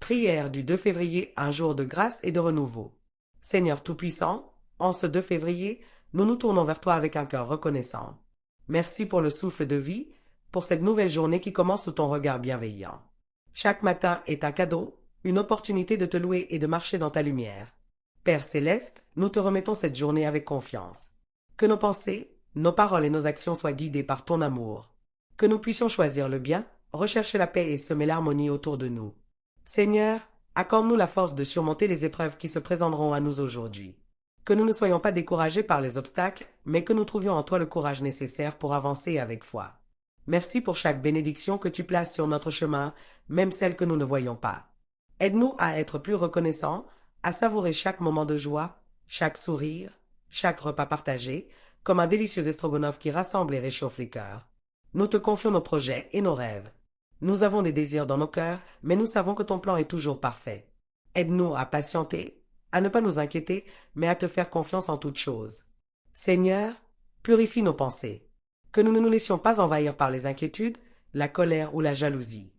Prière du 2 février, un jour de grâce et de renouveau. Seigneur Tout-Puissant, en ce 2 février, nous nous tournons vers toi avec un cœur reconnaissant. Merci pour le souffle de vie, pour cette nouvelle journée qui commence sous ton regard bienveillant. Chaque matin est un cadeau, une opportunité de te louer et de marcher dans ta lumière. Père céleste, nous te remettons cette journée avec confiance. Que nos pensées, nos paroles et nos actions soient guidées par ton amour. Que nous puissions choisir le bien, rechercher la paix et semer l'harmonie autour de nous. Seigneur, accorde-nous la force de surmonter les épreuves qui se présenteront à nous aujourd'hui. Que nous ne soyons pas découragés par les obstacles, mais que nous trouvions en toi le courage nécessaire pour avancer avec foi. Merci pour chaque bénédiction que tu places sur notre chemin, même celles que nous ne voyons pas. Aide-nous à être plus reconnaissants, à savourer chaque moment de joie, chaque sourire, chaque repas partagé, comme un délicieux estrogonoff qui rassemble et réchauffe les cœurs. Nous te confions nos projets et nos rêves. Nous avons des désirs dans nos cœurs, mais nous savons que ton plan est toujours parfait. Aide-nous à patienter, à ne pas nous inquiéter, mais à te faire confiance en toutes choses. Seigneur, purifie nos pensées. Que nous ne nous laissions pas envahir par les inquiétudes, la colère ou la jalousie.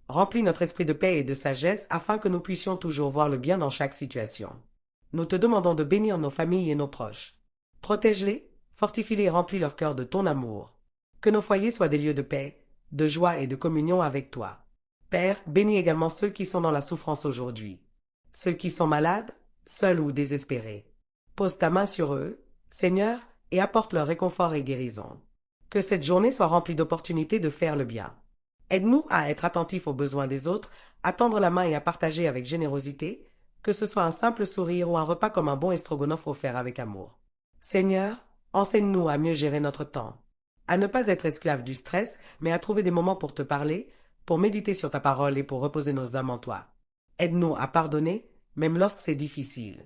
Remplis notre esprit de paix et de sagesse afin que nous puissions toujours voir le bien dans chaque situation. Nous te demandons de bénir nos familles et nos proches. Protège-les, fortifie-les et remplis leur cœur de ton amour. Que nos foyers soient des lieux de paix, de joie et de communion avec toi. Père, bénis également ceux qui sont dans la souffrance aujourd'hui. Ceux qui sont malades, seuls ou désespérés. Pose ta main sur eux, Seigneur, et apporte leur réconfort et guérison. Que cette journée soit remplie d'opportunités de faire le bien. Aide-nous à être attentifs aux besoins des autres, à tendre la main et à partager avec générosité, que ce soit un simple sourire ou un repas comme un bon estrogonoff offert avec amour. Seigneur, enseigne-nous à mieux gérer notre temps, à ne pas être esclaves du stress, mais à trouver des moments pour te parler, pour méditer sur ta parole et pour reposer nos âmes en toi. Aide-nous à pardonner, même lorsque c'est difficile.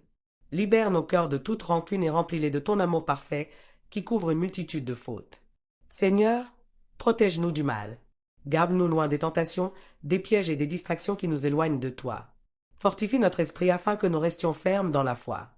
Libère nos cœurs de toute rancune et remplis-les de ton amour parfait qui couvre une multitude de fautes. Seigneur, protège-nous du mal. Garde-nous loin des tentations, des pièges et des distractions qui nous éloignent de toi. Fortifie notre esprit afin que nous restions fermes dans la foi.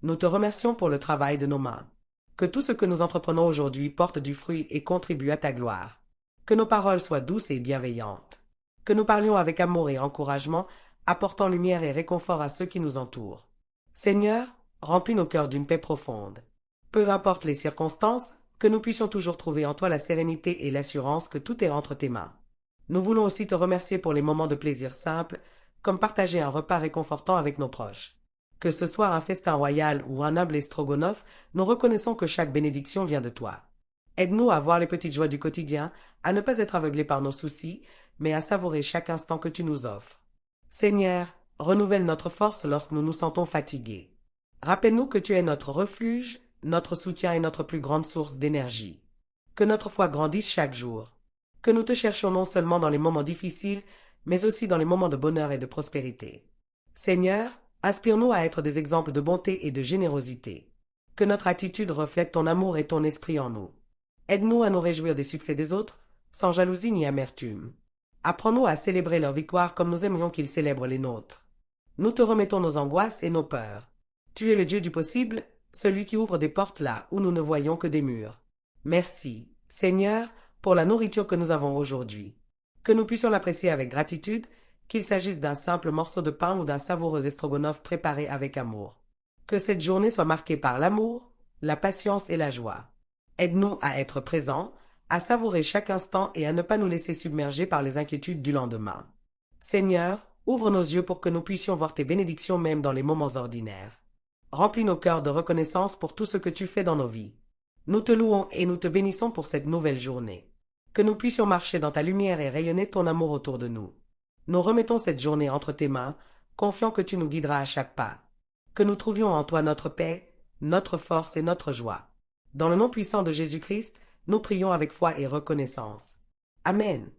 Nous te remercions pour le travail de nos mains. Que tout ce que nous entreprenons aujourd'hui porte du fruit et contribue à ta gloire. Que nos paroles soient douces et bienveillantes. Que nous parlions avec amour et encouragement, apportant lumière et réconfort à ceux qui nous entourent. Seigneur, remplis nos cœurs d'une paix profonde. Peu importe les circonstances, que nous puissions toujours trouver en toi la sérénité et l'assurance que tout est entre tes mains. Nous voulons aussi te remercier pour les moments de plaisir simples, comme partager un repas réconfortant avec nos proches. Que ce soit un festin royal ou un humble estrogonoff, nous reconnaissons que chaque bénédiction vient de toi. Aide-nous à voir les petites joies du quotidien, à ne pas être aveuglés par nos soucis, mais à savourer chaque instant que tu nous offres. Seigneur, renouvelle notre force lorsque nous nous sentons fatigués. Rappelle-nous que tu es notre refuge, notre soutien et notre plus grande source d'énergie. Que notre foi grandisse chaque jour. Que nous te cherchions non seulement dans les moments difficiles, mais aussi dans les moments de bonheur et de prospérité. Seigneur, inspire-nous à être des exemples de bonté et de générosité. Que notre attitude reflète ton amour et ton esprit en nous. Aide-nous à nous réjouir des succès des autres, sans jalousie ni amertume. Apprends-nous à célébrer leur victoire comme nous aimerions qu'ils célèbrent les nôtres. Nous te remettons nos angoisses et nos peurs. Tu es le Dieu du possible, celui qui ouvre des portes là où nous ne voyons que des murs. Merci, Seigneur, pour la nourriture que nous avons aujourd'hui. Que nous puissions l'apprécier avec gratitude, qu'il s'agisse d'un simple morceau de pain ou d'un savoureux estrogonoff préparé avec amour. Que cette journée soit marquée par l'amour, la patience et la joie. Aide-nous à être présents, à savourer chaque instant et à ne pas nous laisser submerger par les inquiétudes du lendemain. Seigneur, ouvre nos yeux pour que nous puissions voir tes bénédictions même dans les moments ordinaires. Remplis nos cœurs de reconnaissance pour tout ce que tu fais dans nos vies. Nous te louons et nous te bénissons pour cette nouvelle journée. Que nous puissions marcher dans ta lumière et rayonner ton amour autour de nous. Nous remettons cette journée entre tes mains, confiants que tu nous guideras à chaque pas. Que nous trouvions en toi notre paix, notre force et notre joie. Dans le nom puissant de Jésus-Christ, nous prions avec foi et reconnaissance. Amen.